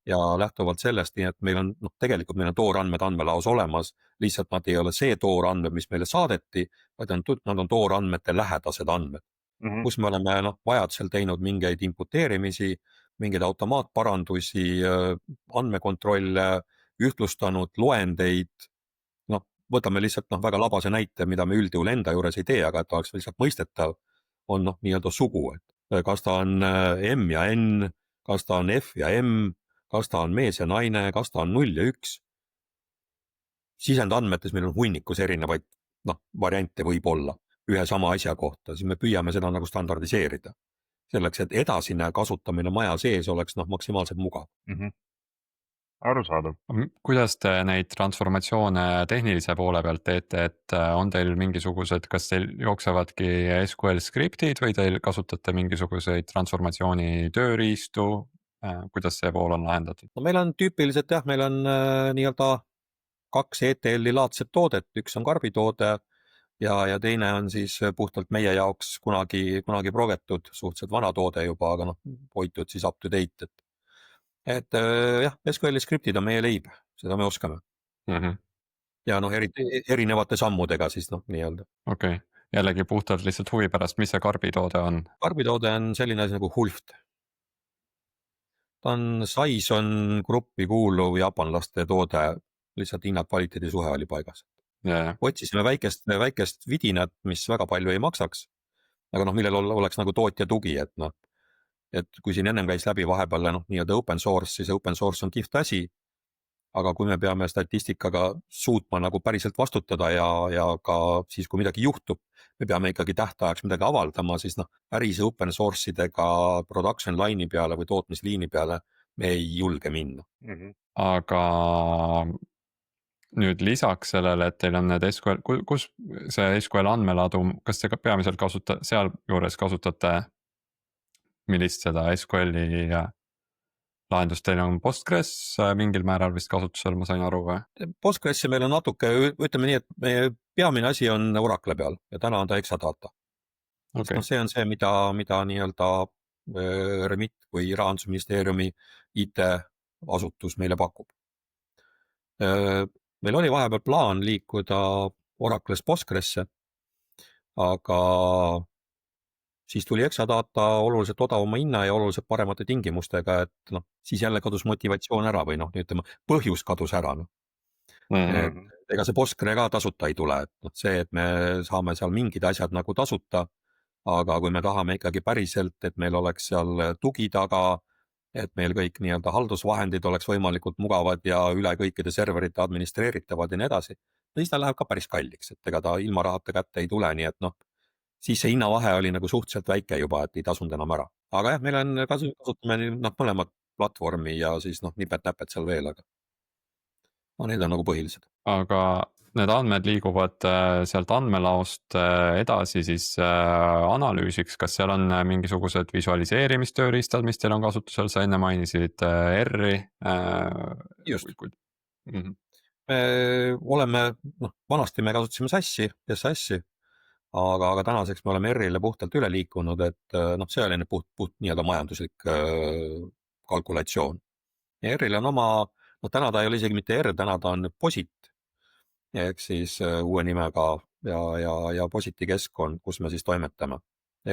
Ja lähtuvalt sellest, nii et meil on, tegelikult meil on toorandmed andmelaos olemas, lihtsalt nad ei ole see toorandmed, mis meile saadeti, vaid nad on toorandmete lähedased andmed, kus me oleme vajadusel teinud mingeid imputeerimisi, mingeid automaatparandusi, andmekontrolle, ühtlustanud loendeid. Võtame lihtsalt väga labase näite, mida me üldjuhul enda juures ei tee, aga et oleks lihtsalt mõistetav, on nii-öelda sugu, et kas ta on M ja N, kas ta on F ja M, kas ta on mees ja naine, kas ta on 0 ja 1. Sisendandmetes meil on hunnikus erinevaid variante võib-olla ühe sama asja kohta, siis me püüame seda nagu standardiseerida. Selleks, et edasine kasutamine maja sees oleks maksimaalselt mugav. Arusaadav. Kuidas te neid transformatsioone tehnilise poole pealt teete, et on teil mingisugused, kas teil jooksevadki SQL skriptid või teil kasutate mingisuguseid transformatsiooni tööriistu? Kuidas see pool on lahendatud? Meil on tüüpiliselt meil on nii-öelda 2 ETL-i laadset toodet, üks on karbitoode ja teine on siis puhtalt meie jaoks kunagi progetud, suhteliselt vana toode juba, aga hoitud siis up to date, et jah, SQL-i skriptid on meie leib, seda me oskame. Ja erinevate sammudega siis nii-öelda. Okay. Jällegi puhtalt lihtsalt huvi pärast, mis see karbitoode on? Karbitoode on selline asi nagu Hulft. Ta on Saison gruppi kuuluv jaapanlaste toode, lihtsalt hinnad-kvaliteedi suhe oli paigas. Otsisime väikest vidinat, mis väga palju ei maksaks, aga millel oleks nagu tootja tugi, et kui siin ennem käis läbi vahepeal nii-öelda open source, siis open source on kihvt asi, aga kui me peame statistikaga suutma nagu päriselt vastutada ja ka siis, kui midagi juhtub, me peame ikkagi tähtajaks midagi avaldama, siis päris open source idega production line'i peale või tootmisliini peale me ei julge minna. aga nüüd lisaks sellele, et teil on need SQL, kus see SQL andmeladu, kas te ka peamiselt sealjuures kasutate, millist seda SQL-i lahendust teil on Postgres mingil määral vist kasutusel, ma sain aru või? Postgressi meil on natuke, ütleme nii, et meie peamine asi on Oracle peal ja täna on ta Exadata. Okay. No see on see, mida nii-öelda Remit või Rahandusministeeriumi IT-asutus meile pakub. Meil oli vahepeal plaan liikuda Oracle'st Postgresse, aga siis tuli Exadata oluliselt odavama hinna ja oluliselt paremate tingimustega, et siis jälle kadus motivatsioon ära või ütleme, põhjus kadus ära. Et ega see Postgre ka tasuta ei tule, et see, et me saame seal mingid asjad nagu tasuta, aga kui me tahame ikkagi päriselt, et meil oleks seal tugi taga, et meil kõik nii-öelda haldusvahendid oleks võimalikult mugavad ja üle kõikide serverite administreeritavad ja nii edasi, siis ta läheb ka päris kalliks, et ega ta ilma rahata kätte ei tule, nii et siis see hinnavahe oli nagu suhteliselt väike juba, et ei tasunud enam ära. Aga jah, meil on kasutame mõlemad platvormi ja siis nipet-näpet seal veel, aga need on nagu põhilised. Aga need andmed liiguvad sealt andmelaost edasi siis analüüsiks, kas seal on mingisugused visualiseerimistööriistad, mis teil on kasutusel, sa enne mainisid R-i. Just. Me oleme, vanasti me kasutasime SAS-i, aga tänaseks me oleme R-ile puhtalt üle liikunud, et see oli puht nii-öelda majanduslik kalkulatsioon. Ja R-il on oma, täna ta ei ole isegi mitte R, täna ta on Posit, ehk siis uue nimega ja Positi keskkond, kus me siis toimetame.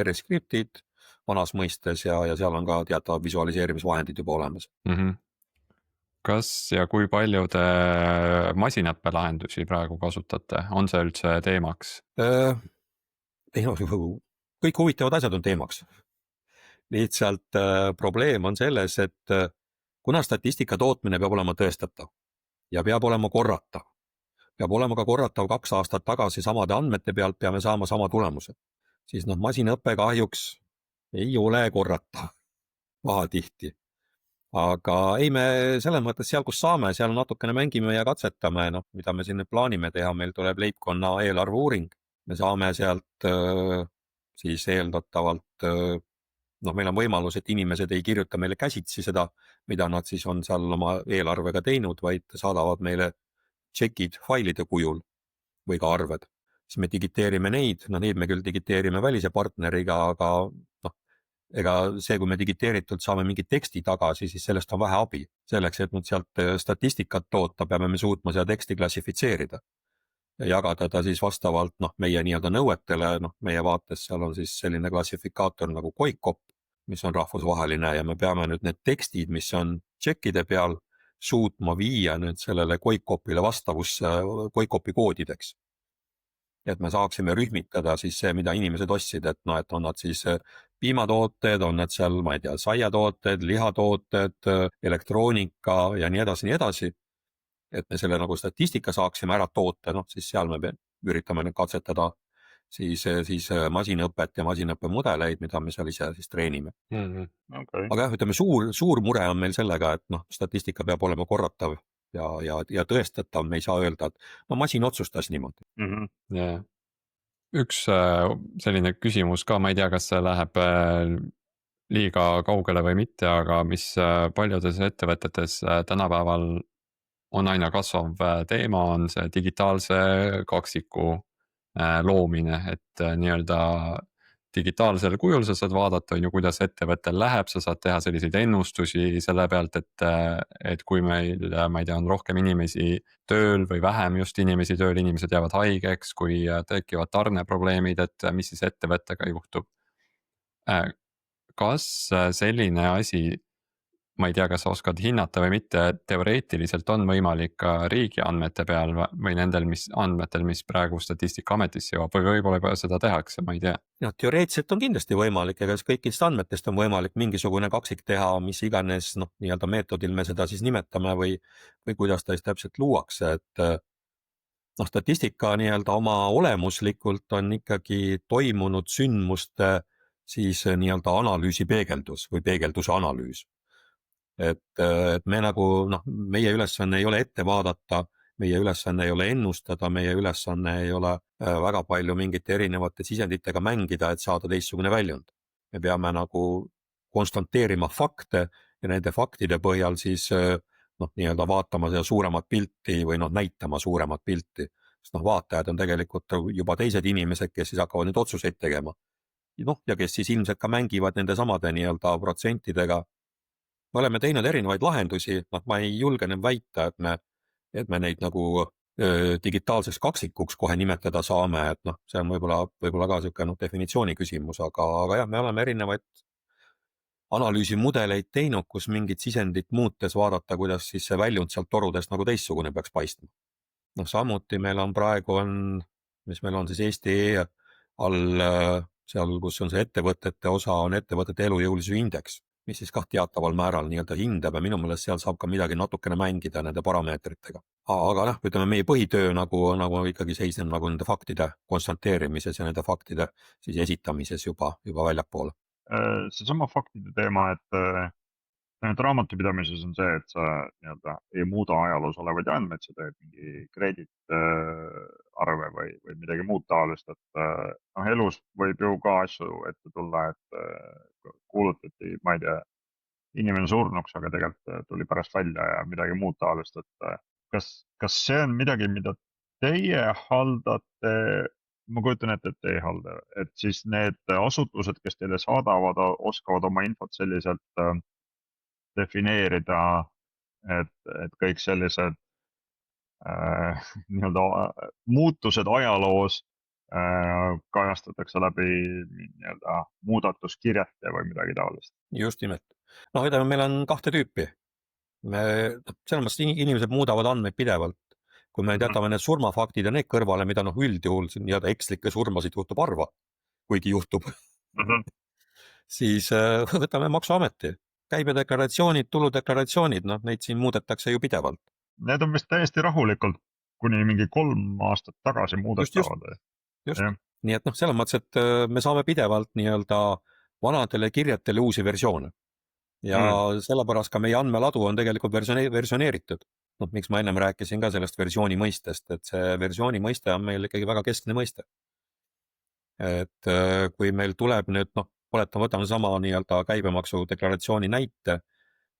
R-skriptid vanas mõistes ja seal on ka teatavad visualiseerimisvahendid juba olemas. Kas ja kui palju te masinäppelahendusi praegu kasutate, on see üldse teemaks? Kõik huvitavad asjad on teemaks. Lihtsalt probleem on selles, et kuna statistika tootmine peab olema tõestatav ja peab olema korratav, peab olema ka korratav 2 aastat tagasi samade andmete pealt peame saama sama tulemuse, siis masinõppe kahjuks ei ole korratav pahatihti. Aga ei, me selles mõttes seal, kus saame, seal natukene mängime ja katsetame, mida me siin nüüd plaanime teha, meil tuleb leibkonna eelarveuuring, me saame sealt siis eeldatavalt, meil on võimalus, et inimesed ei kirjuta meile käsitsi seda, mida nad siis on seal oma eelarvega teinud, vaid saadavad meile tšekid failide kujul või ka arved. Siis me digiteerime neid me küll digiteerime välise partneriga, aga ega see, kui me digiteeritult saame mingi teksti tagasi, siis sellest on vähe abi. Selleks, et nüüd sealt statistikat toota, peame me suutma seda teksti klassifitseerida ja jagada ta siis vastavalt meie nii-öelda nõuetele, meie vaates seal on siis selline klassifikaator nagu Koikop, mis on rahvusvaheline ja me peame nüüd need tekstid, mis on tšekkide peal, suutma viia nüüd sellele Koikopile vastavusse Koikopi koodideks. Et me saaksime rühmitada siis see, mida inimesed ostsid, et on nad siis piimatooted, on need seal, ma ei tea, saiatooted, lihatooted, elektroonika ja nii edasi. Et me selle nagu statistika saaksime ära toota, siis seal me üritame nüüd katsetada siis masinõpet ja masinõppemudeleid, mida me seal ise siis treenime. Okay. Aga jah, ütleme suur mure on meil sellega, et statistika peab olema korratav ja tõestatav, me ei saa öelda, et masin otsustas niimoodi. Yeah. Üks selline küsimus ka, ma ei tea, kas see läheb liiga kaugele või mitte, aga mis paljudes ettevõtetes tänapäeval on aina kasvav teema, on see digitaalse kaksiku loomine, et nii-öelda digitaalsel kujul sa saad vaadata, kuidas ettevõttel läheb, sa saad teha selliseid ennustusi selle pealt, et kui meil, ma ei tea, on rohkem inimesi tööl või vähem just inimesi tööl, inimesed jäävad haigeks, kui tekivad tarneprobleemid, et mis siis ettevõttega juhtub. Kas selline asi, ma ei tea, kas sa oskad hinnata või mitte, teoreetiliselt on võimalik ka riigi andmete peal või nendel andmetel, mis praegu Statistikaametisse jõuab või võib-olla juba seda tehakse, ma ei tea. Teoreetiliselt on kindlasti võimalik, ega kõikidest andmetest on võimalik mingisugune kaksik teha, mis iganes nii-öelda meetodil me seda siis nimetame või kuidas ta siis täpselt luuakse, et statistika nii-öelda oma olemuslikult on ikkagi toimunud sündmuste siis nii-öelda analüüsi peegeldus või peegelduse analüüs. et me nagu meie ülesanne ei ole ette vaadata, meie ülesanne ei ole ennustada, meie ülesanne ei ole väga palju mingite erinevate sisenditega mängida, et saada teistsugune väljund. Me peame nagu konstanteerima fakte ja nende faktide põhjal siis nii-öelda vaatama seda suuremat pilti või näitama suuremat pilti. Sest vaatajad on tegelikult juba teised inimesed, kes siis hakkavad nüüd otsuseid tegema. Ja kes siis ilmselt ka mängivad nende samade nii-öelda protsentidega. Me oleme teinud erinevaid lahendusi, ma ei julge nüüd väita, et me neid nagu digitaalseks kaksikuks kohe nimetada saame, et see on võib-olla ka selline definitsiooni küsimus, aga jah, me oleme erinevaid analüüsimudeleid teinud, kus mingit sisendit muutes vaadata, kuidas siis see väljund sealt torudest nagu teistsugune peaks paistma. Samuti meil on praegu mis meil on siis Eesti all seal, kus on see ettevõtete osa, on ettevõtete elujõulisuse indeks, mis siis teataval määral nii-öelda hindab ja minu meelest seal saab ka midagi natukene mängida nende parameetritega. Aga ütleme, meie põhitöö nagu ikkagi seisneb nagu nende faktide konstanteerimises ja nende faktide siis esitamises juba väljapoole. Seesama faktide teema, et raamatupidamises on see, et sa nii-öelda ei muuda ajaloos olevaid andmeid, sa teed mingi krediitarve või midagi muud taolist, et elus võib ju ka asju ette tulla, et kuulutati, ma ei tea, inimene surnuks, aga tegelikult tuli pärast välja ja midagi muud taolist, et kas see on midagi, mida teie haldate? Ma kujutan ette, et ei halda, et siis need asutused, kes teile saadavad, oskavad oma infot selliselt defineerida, et kõik sellised nii-öelda muutused ajaloos kajastatakse läbi nii-öelda muudatuskirjete või midagi taolist. Just nimelt. Ütleme, meil on kahte tüüpi. Selles mõttes inimesed muudavad andmeid pidevalt. Kui me jätame need surmafaktid ja need kõrvale, mida üldjuhul nii-öelda ekslikke surmasid juhtub harva, kuigi juhtub, siis võtame Maksuameti. Käibedeklaratsioonid, tuludeklaratsioonid, neid siin muudetakse ju pidevalt. Need on vist täiesti rahulikult kuni mingi 3 aastat tagasi muudetavad. Just. Nii et selles mõttes, et me saame pidevalt nii-öelda vanadele kirjetele uusi versioone. Ja sellepärast ka meie andmeladu on tegelikult versioneeritud. Miks ma ennem rääkisin ka sellest versiooni mõistest, et see versiooni mõiste on meil ikkagi väga keskne mõiste. Et kui meil tuleb nüüd, võtame sama nii-öelda käibemaksu deklaratsiooni näite,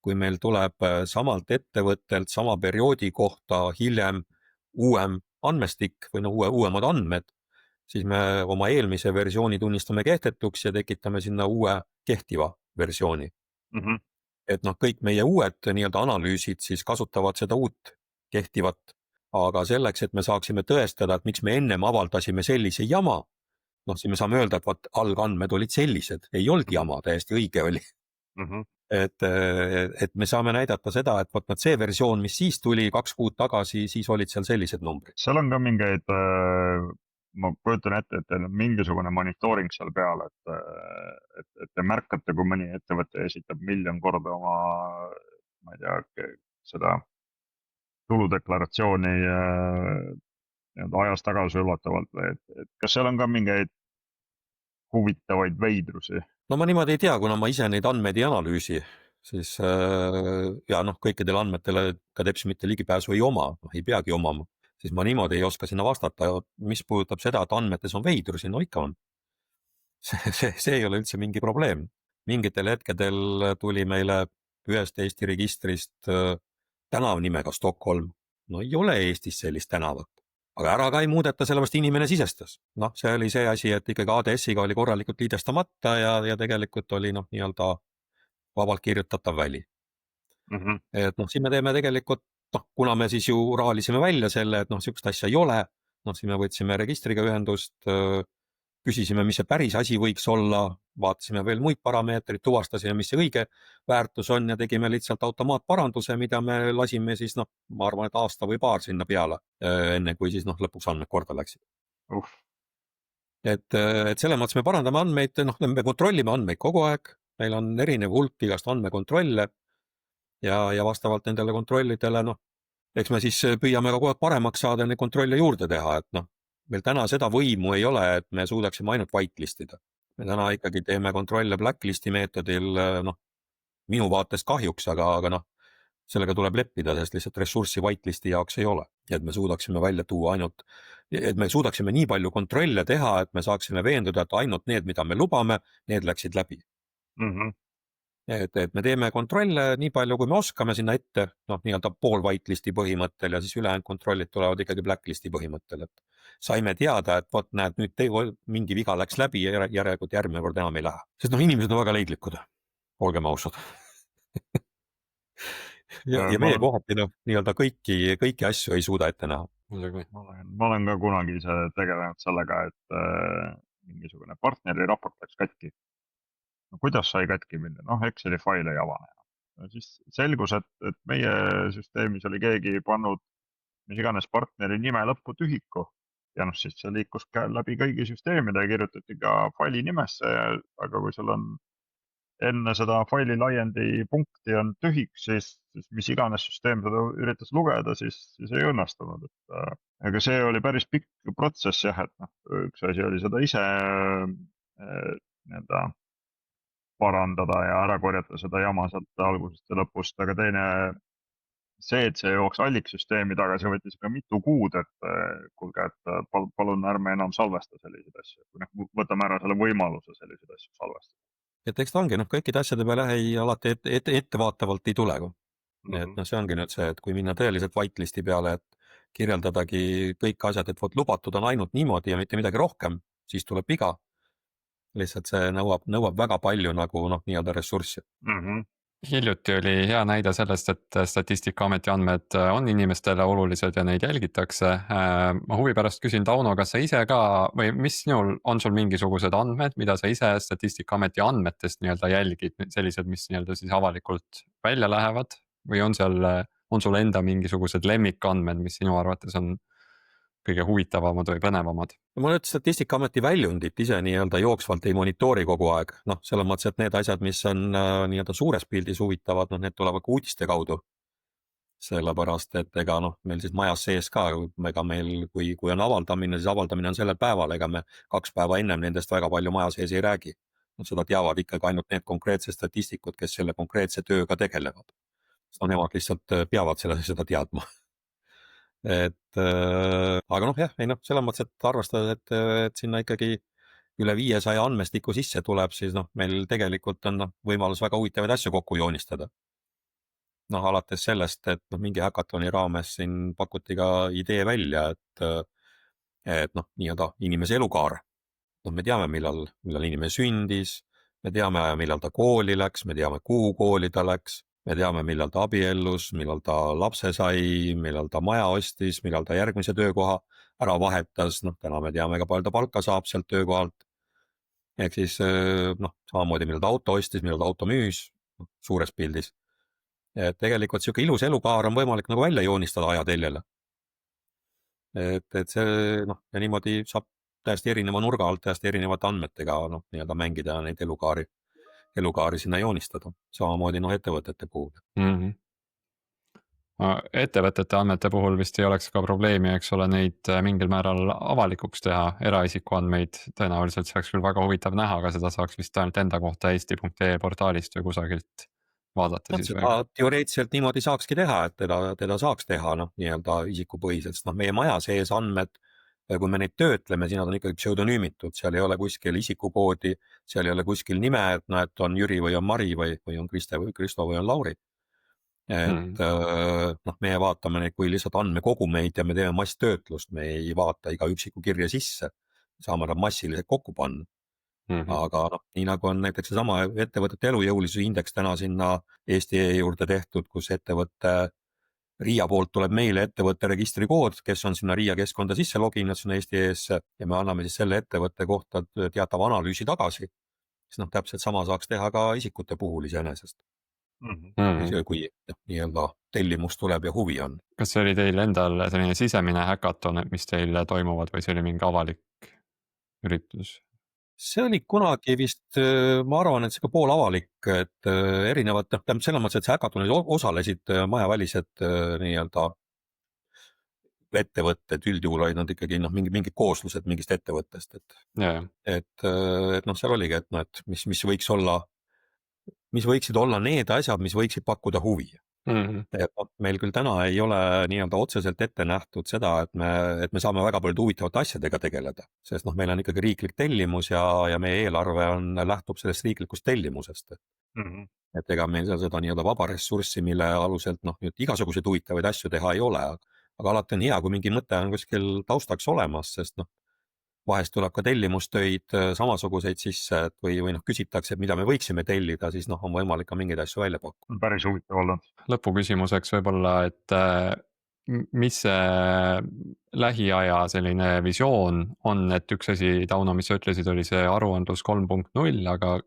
kui meil tuleb samalt ettevõttelt sama perioodi kohta hiljem uuem andmestik või uuemad andmed, siis me oma eelmise versiooni tunnistame kehtetuks ja tekitame sinna uue kehtiva versiooni. Et kõik meie uued nii-öelda analüüsid siis kasutavad seda uut kehtivat, aga selleks, et me saaksime tõestada, et miks me ennem avaldasime sellise jama, siis me saame öelda, et algandmed olid sellised, ei olnud jama, täiesti õige oli. Et me saame näidata seda, et see versioon, mis siis tuli 2 kuud tagasi, siis olid seal sellised numbrid. Seal on ka mingeid, ma kujutan ette, et teil on mingisugune monitooring seal peal, et te märkate, kui mõni ettevõte esitab 1 miljon korda oma, ma ei tea, seda tuludeklaratsiooni ajas tagasi ulatavalt või, et kas seal on ka mingeid huvitavaid veidrusi? Ma niimoodi ei tea, kuna ma ise neid andmeid ei analüüsi, siis ja kõikidele andmetele ka teps mitte ligipääsu ei oma, ei peagi omama, siis ma niimoodi ei oska sinna vastata. Mis puudutab seda, et andmetes on veidrusi, ikka on. See ei ole üldse mingi probleem. Mingitel hetkedel tuli meile ühest Eesti registrist tänav nimega Stockholm. Ei ole Eestis sellist tänavat. Aga ära ka ei muudeta, sellepärast inimene sisestas. See oli see asi, et ikkagi ADS-iga oli korralikult liidestamata ja tegelikult oli nii-öelda vabalt kirjutatav väli. Et siin me teeme tegelikult, kuna me siis ju raalisime välja selle, et sihukest asja ei ole, siis me võtsime registriga ühendust, küsisime, mis see päris asi võiks olla, vaatasime veel muid parameetreid, tuvastasime, mis see õige väärtus on ja tegime lihtsalt automaatparanduse, mida me lasime siis, ma arvan, et aasta või paar sinna peale, enne kui siis lõpuks andmed korda läksid. Et selle mõttes me parandame andmeid, me kontrollime andmeid kogu aeg, meil on erinev hulk igast andmekontrolle ja vastavalt nendele kontrollidele, eks me siis püüame ka kogu aeg paremaks saada ja neid kontrolle juurde teha, et meil täna seda võimu ei ole, et me suudaksime ainult whitelistida. Me täna ikkagi teeme kontrolle blacklisti meetodil, minu vaates kahjuks, aga noh, sellega tuleb leppida, sest lihtsalt ressurssi whitelisti jaoks ei ole. Et me suudaksime välja tuua et me suudaksime nii palju kontrolle teha, et me saaksime veenduda, et ainult need, mida me lubame, need läksid läbi. Et me teeme kontrolle nii palju, kui me oskame sinna ette, noh, nii-öelda pool whitelisti põhimõttel ja siis ülejäänud kontrollid tulevad ikkagi blacklisti põhimõttel, et saime teada, et vot näed, nüüd mingi viga läks läbi ja järelikult järgmine kord enam ei lähe. Sest noh, inimesed on väga leidlikud, olgem ausad. ja meie kohati noh, nii-öelda kõiki asju ei suuda ette näha. Ma olen ka kunagi ise tegelenud sellega, et mingisugune partneri raport läks katki. No kuidas sai katki minna? Noh, Exceli fail ei avane. No, siis selgus, et meie süsteemis oli keegi pannud mis iganes partneri nime lõppu tühiku ja noh, siis see liikus läbi kõigi süsteemide ja kirjutati ka faili nimesse, aga kui sul on enne seda faili laiendi punkti on tühik, siis mis iganes süsteem seda üritas lugeda, siis ei õnnestunud. Aga see oli päris pikk protsess jah, et noh, üks asi oli seda ise parandada ja ära korjata seda jama sealt algusest ja lõpust, aga teine see, et see jooks alliksüsteemi tagasi, võttis ka mitu kuud, et kuulge, et palun ärme enam salvesta selliseid asju. Võtame ära selle võimaluse selliseid asju salvestada. Et eks ta ongi, noh, kõikide asjade peale alati ettevaatavalt ei tule. Et noh, see ongi nüüd see, et kui minna tõeliselt whitelisti peale, et kirjeldadagi kõik asjad, et vot lubatud on ainult niimoodi ja mitte midagi rohkem, siis tuleb viga. Lihtsalt see nõuab väga palju nagu noh, nii-öelda ressurssi. Hiljuti oli hea näide sellest, et Statistikaameti andmed on inimestele olulised ja neid jälgitakse. Ma huvi pärast küsin, Tauno, kas sa ise ka või mis sinul on sul mingisugused andmed, mida sa ise Statistikaameti andmetest nii-öelda jälgid, sellised, mis nii-öelda siis avalikult välja lähevad või on sul enda mingisugused lemmikandmed, mis sinu arvates on kõige huvitavamad või põnevamad? Ma nüüd Statistikaameti väljundit ise nii-öelda jooksvalt ei monitoori kogu aeg. Noh, selles mõttes, et need asjad, mis on nii-öelda suures pildis huvitavad, noh, need tulevad ka uudiste kaudu. Sellepärast, et ega noh, meil siis majas sees ka, ega meil, kui on avaldamine, siis avaldamine on sellel päeval, ega me 2 päeva ennem nendest väga palju maja sees ei räägi. No, seda teavad ikkagi ainult need konkreetsed statistikud, kes selle konkreetse tööga tegelevad. No, nemad lihtsalt peavad seda teadma. Aga noh, jah, ei noh, selles mõttes, et arvestades, et sinna ikkagi üle 500 andmestiku sisse tuleb, siis noh, meil tegelikult on võimalus väga huvitavaid asju kokku joonistada. Noh, alates sellest, et noh, mingi häkatoni raames siin pakuti ka idee välja, et noh, nii-öelda inimese elukaar. No, me teame, millal inimene sündis, me teame, millal ta kooli läks, me teame, kuhu kooli ta läks. Me teame, millal ta abiellus, millal ta lapse sai, millal ta maja ostis, millal ta järgmise töökoha ära vahetas. Noh, täna me teame ka palju ta palka saab sealt töökohalt. Ehk siis noh, samamoodi, millal ta auto ostis, millal ta auto müüs, suures pildis. Et tegelikult siuke ilus elukaar on võimalik nagu välja joonistada ajateljele. Et see noh, ja niimoodi saab täiesti erineva nurga alt, täiesti erinevate andmetega noh, nii-öelda mängida neid elukaari sinna joonistada, samamoodi noh ettevõtete puhul. Ettevõtete andmete puhul vist ei oleks ka probleemi, eks ole, neid mingil määral avalikuks teha, eraisiku andmeid tõenäoliselt see oleks küll väga huvitav näha, aga seda saaks vist ainult enda kohta eesti.ee portaalist või kusagilt vaadata. Seda teoreetiliselt niimoodi saakski teha, et teda saaks teha noh, nii-öelda isikupõhiselt, sest noh, meie maja sees andmed, kui me neid töötleme, siis nad on ikkagi pseudonüümitud, seal ei ole kuskil isikukoodi, seal ei ole kuskil nime, et näed, on Jüri või on Mari või on Kristo või on Lauri. Et noh, meie vaatame neid kui lihtsalt andmekogumeid ja me teeme masstöötlust, me ei vaata iga üksiku kirja sisse, saame nad massiliselt kokku panna. Aga noh, nii nagu on näiteks seesama ettevõtete elujõulisuse indeks täna sinna Eesti.ee juurde tehtud, kus ettevõtte RIA poolt tuleb meile ettevõtte registrikood, kes on sinna RIA keskkonda sisse loginud sinna Eesti.ee-sse ja me anname siis selle ettevõtte kohta teatava analüüsi tagasi. Siis noh, täpselt sama saaks teha ka isikute puhul iseenesest. Kui nii-öelda tellimus tuleb ja huvi on. Kas see oli teil endal selline sisemine häkaton, mis teil toimuvad või see oli mingi avalik üritus? See oli kunagi vist, ma arvan, et see ka poolavalik, et erinevad, tähendab selles mõttes, et see häkatonis osalesid majavälised nii-öelda ettevõtted, üldjuhul olid nad ikkagi noh, mingid kooslused mingist ettevõttest, et noh, seal oligi, et noh, et mis võiks olla mis võiksid olla need asjad, mis võiksid pakkuda huvi. Et meil küll täna ei ole nii-öelda otseselt ette nähtud seda, et me saame väga palju huvitavate asjadega tegeleda, sest meil on ikkagi riiklik tellimus ja meie eelarve lähtub sellest riiklikust tellimusest. Et ega meil seda nii-öelda vaba ressurssi, mille aluselt igasuguseid huvitavaid asju teha ei ole, aga alati on hea, kui mingi mõte on kuskil taustaks olemas, sest vahest tuleb ka tellimustöid samasuguseid sisse või küsitakse, et mida me võiksime tellida, siis on võimalik ka mingeid asju välja pakkuda. Päris huvitav olnud. Lõpuküsimuseks võib-olla, et mis see lähiaja selline visioon on, et üks asi, Tauno, mis sa ütlesid, oli see aruandlus 3.0, aga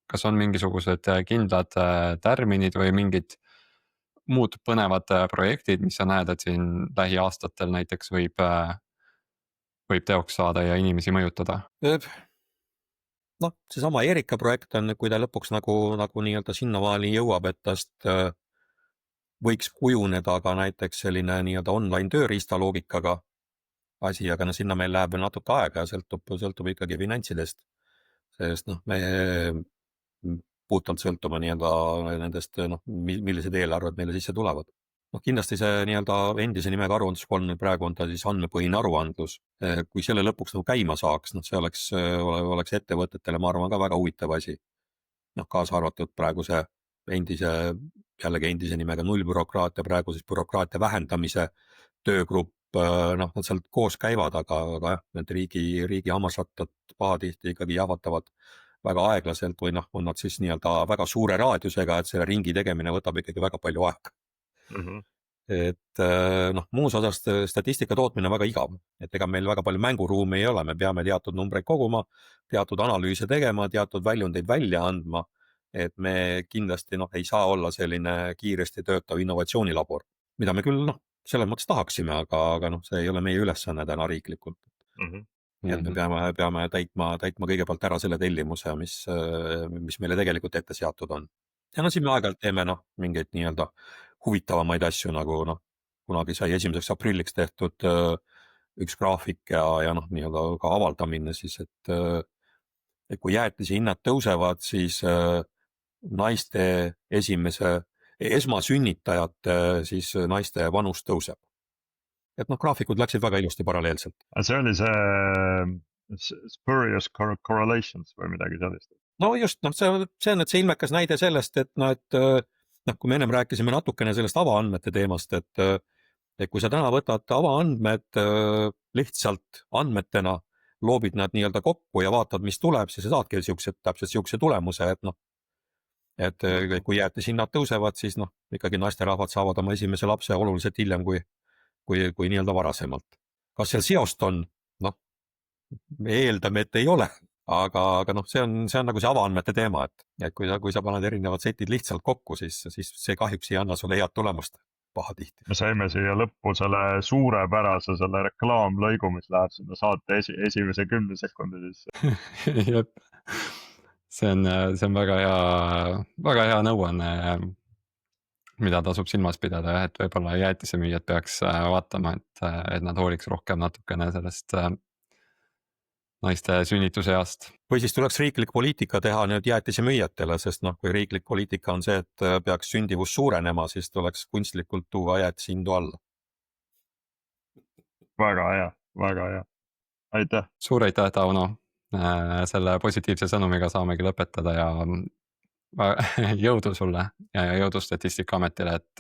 kas on mingisugused kindlad tärminid või mingid muud põnevad projektid, mis sa näed, et siin lähiaastatel näiteks võib teoks saada ja inimesi mõjutada? Seesama Erika projekt on, kui ta lõpuks nagu nii-öelda sinnamaani jõuab, et tast võiks kujuneda ka näiteks selline nii-öelda online tööriista loogikaga asi, aga sinna meil läheb veel natuke aega ja sõltub ikkagi finantsidest, sest me puhtalt sõltuma nii-öelda nendest, millised eelarved meile sisse tulevad. Kindlasti see nii-öelda endise nimega aruandluskoll, praegu on ta siis andmepõhine aruandlus. Kui selle lõpuks käima saaks, see oleks ettevõtetele, ma arvan, ka väga huvitav asi. Kaasa arvatud praegu see jällegi endise nimega nullbürokraatia, praegu siis bürokraatia vähendamise töögrupp, nad sealt koos käivad, aga jah, need riigi hammasrattad pahatihti ikkagi jahvatavad väga aeglaselt või on nad siis nii-öelda väga suure raadiusega, et selle ringi tegemine võtab ikkagi väga palju aega. Et muus osas statistika tootmine on väga igav, et ega meil väga palju mänguruumi ei ole, me peame teatud numbreid koguma, teatud analüüse tegema, teatud väljundeid välja andma, et me kindlasti ei saa olla selline kiiresti töötav innovatsioonilabor, mida me küll selles mõttes tahaksime, aga see ei ole meie ülesanne täna riiklikult. Et me peame täitma kõigepealt ära selle tellimuse, mis meile tegelikult ette seatud on. Ja siin me aeg-ajalt teeme mingeid nii-öelda huvitavamaid asju, nagu kunagi sai 1. aprilliks tehtud üks graafik ja nii-öelda ka avaldamine siis, et kui jäätise hinnad tõusevad, siis naiste esmasünnitajate siis naiste vanus tõuseb. Et graafikud läksid väga ilusti paralleelselt. See oli see spurious correlations või midagi sellist? No just, see on ilmekas näide sellest, et kui me ennem rääkisime natukene sellest avaandmete teemast, et kui sa täna võtad avaandmed lihtsalt andmetena, loobid nad nii-öelda kokku ja vaatad, mis tuleb, siis sa saadki täpselt siukse tulemuse, et kui jäätishinnad tõusevad, siis ikkagi naisterahvad saavad oma esimese lapse oluliselt hiljem kui nii-öelda varasemalt. Kas seal seost on? Me eeldame, et ei ole, aga see on nagu see avaandmete teema, et kui sa paned erinevad setid lihtsalt kokku, siis see kahjuks ei anna sulle head tulemust pahatihti. Me saime siia lõppu selle suurepärase selle reklaamlõigu, mis läheb sinna saate esimese 10 sekundi sisse. Jep, see on väga hea nõuanne, mida tasub silmas pidada, et võib-olla jäätisemüüjad peaks vaatama, et nad hooliks rohkem natukene sellest naiste sünnituseast. Või siis tuleks riiklik poliitika teha nüüd jäätisemüüjatele, sest kui riiklik poliitika on see, et peaks sündivus suurenema, siis tuleks kunstlikult tuua jäätishindu alla. Väga hea. Aitäh! Suur aitäh, Tauno! Selle positiivse sõnumiga saamegi lõpetada ja jõudu sulle ja jõudu Statistikaametile, et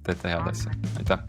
teete head asja. Aitäh!